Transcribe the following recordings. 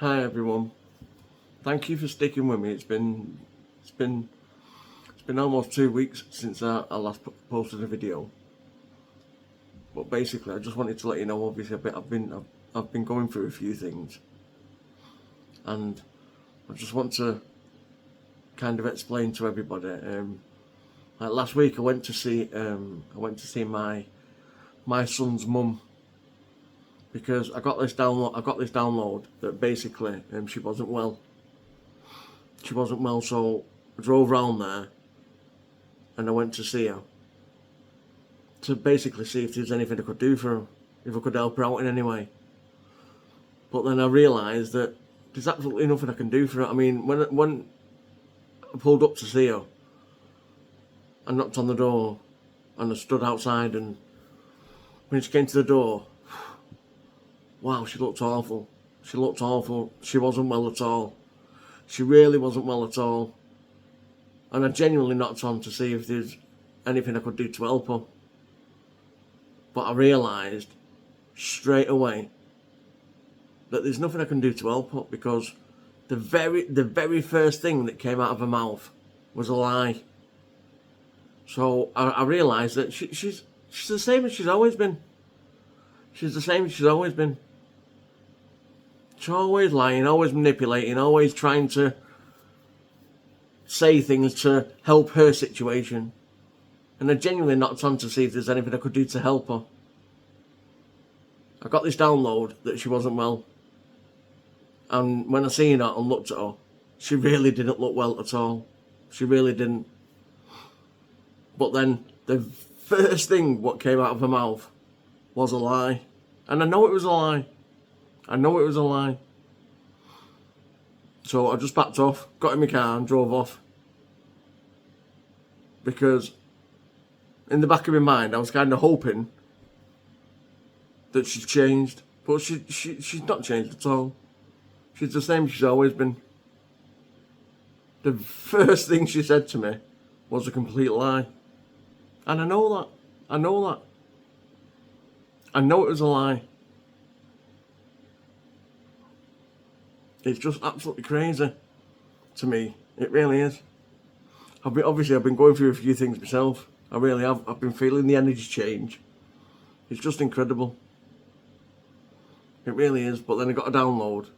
Hi everyone. Thank you for sticking with me. It's been almost 2 weeks since I last posted a video. But basically, I just wanted to let you know. Obviously, I've been going through a few things, and I just want to kind of explain to everybody. Like last week, I went to see my son's mum, because I got this download that basically she wasn't well. So I drove round there and I went to see her to basically see if there's anything I could do for her, if I could help her out in any way. But then I realised that there's absolutely nothing I can do for her. I mean, when I pulled up to see her, I knocked on the door and I stood outside, and when she came to the door, wow, she looked awful. She wasn't well at all. She really wasn't well at all. And I genuinely knocked on to see if there's anything I could do to help her. But I realised straight away that there's nothing I can do to help her, because the very first thing that came out of her mouth was a lie. So I realised that she's the same as she's always been. She's the same as she's always been. She's always lying, always manipulating, always trying to say things to help her situation. And I genuinely knocked on to see if there's anything I could do to help her. I got this download that she wasn't well. And when I seen her and looked at her, she really didn't look well at all. She really didn't. But then the first thing what came out of her mouth was a lie. And I know it was a lie. So I just backed off, got in my car and drove off. Because in the back of my mind, I was kind of hoping that she's changed. But she's not changed at all. She's the same she's always been. The first thing she said to me was a complete lie. And I know that. I know it was a lie. It's just absolutely crazy to me. It really is. I've been going through a few things myself. I really have. I've been feeling the energy change. It's just incredible. It really is. But then I got a download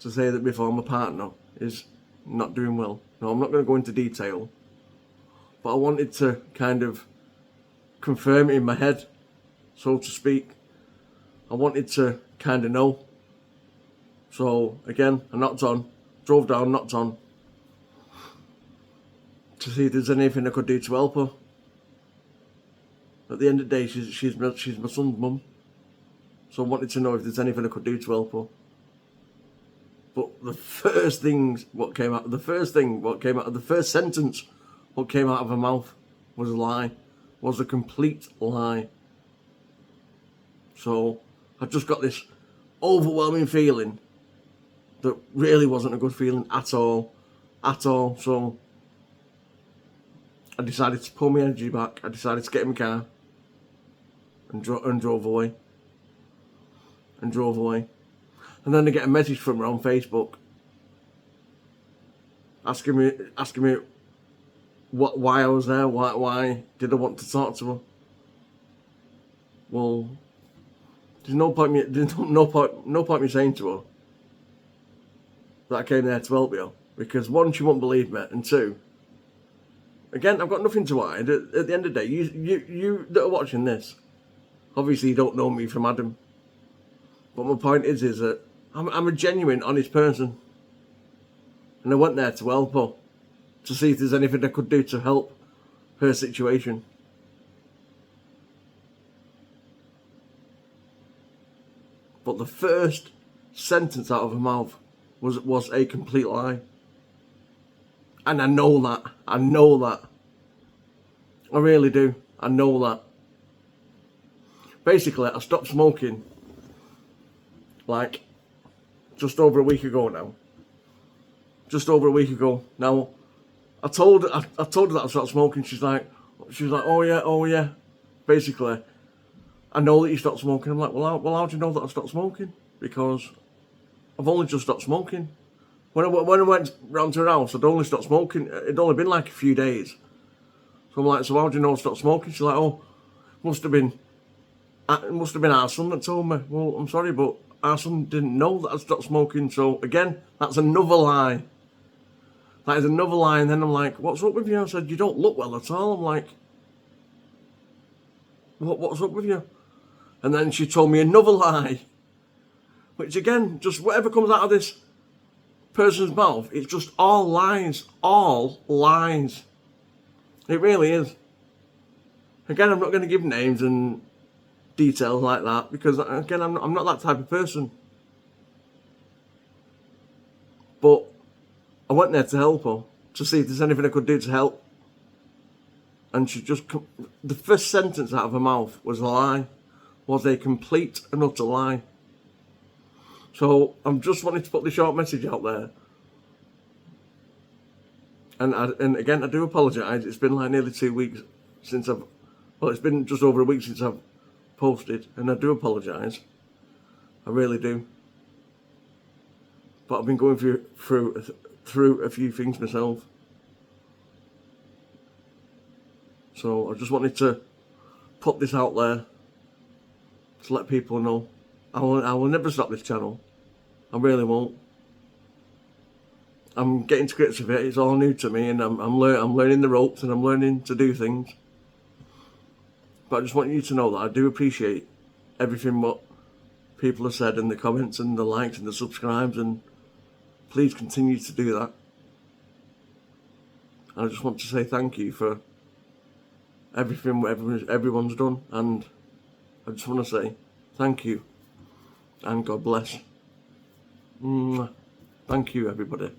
to say that my former partner is not doing well. No, I'm not going to go into detail. But I wanted to kind of confirm it in my head, so to speak. I wanted to kind of know. So again, I drove down, knocked on to see if there's anything I could do to help her. At the end of the day, she's my son's mum. So I wanted to know if there's anything I could do to help her. But the first sentence what came out of her mouth was a lie, was a complete lie. So I just got this overwhelming feeling that really wasn't a good feeling at all. So I decided to pull my energy back. I decided to get in my car and drove away. And then I get a message from her on Facebook asking me why I was there. Why did I want to talk to her? Well, there's no point me saying to her that I came there to help you, because one, she won't believe me, and two, again, I've got nothing to hide. At the end of the day, you that are watching this, obviously you don't know me from Adam. But my point is that I'm a genuine, honest person. And I went there to help her, to see if there's anything I could do to help her situation. But the first sentence out of her mouth was a complete lie. And I know that. I really do. I know that. Basically, I stopped smoking like just over a week ago now. Now, I told her that I stopped smoking. She's like, oh yeah. Basically, I know that you stopped smoking. I'm like, well, how do you know that I stopped smoking? Because I've only just stopped smoking. When I went round to her house, I'd only stopped smoking. It'd only been like a few days. So I'm like, so how do you know I stopped smoking? She's like, oh, it must have been our son that told me. Well, I'm sorry, but our son didn't know that I'd stopped smoking. So again, that's another lie. That is another lie. And then I'm like, what's up with you? I said, you don't look well at all. I'm like, what's up with you? And then she told me another lie. Which again, just whatever comes out of this person's mouth, it's just all lies. All lies. It really is. Again, I'm not going to give names and details like that because, again, I'm not that type of person. But I went there to help her, to see if there's anything I could do to help. And she just, the first sentence out of her mouth was a lie, was a complete and utter lie. So I'm just wanting to put the short message out there. And again, I do apologise. It's been like nearly 2 weeks since it's been just over a week since I've posted, and I do apologise. I really do. But I've been going through a few things myself. So I just wanted to put this out there to let people know. I will never stop this channel. I really won't. I'm getting to grips with it. It's all new to me, and I'm learning the ropes, and I'm learning to do things. But I just want you to know that I do appreciate everything what people have said in the comments and the likes and the subscribes, and please continue to do that. I just want to say thank you for everything everyone's done, and I just want to say thank you and God bless. Thank you, everybody.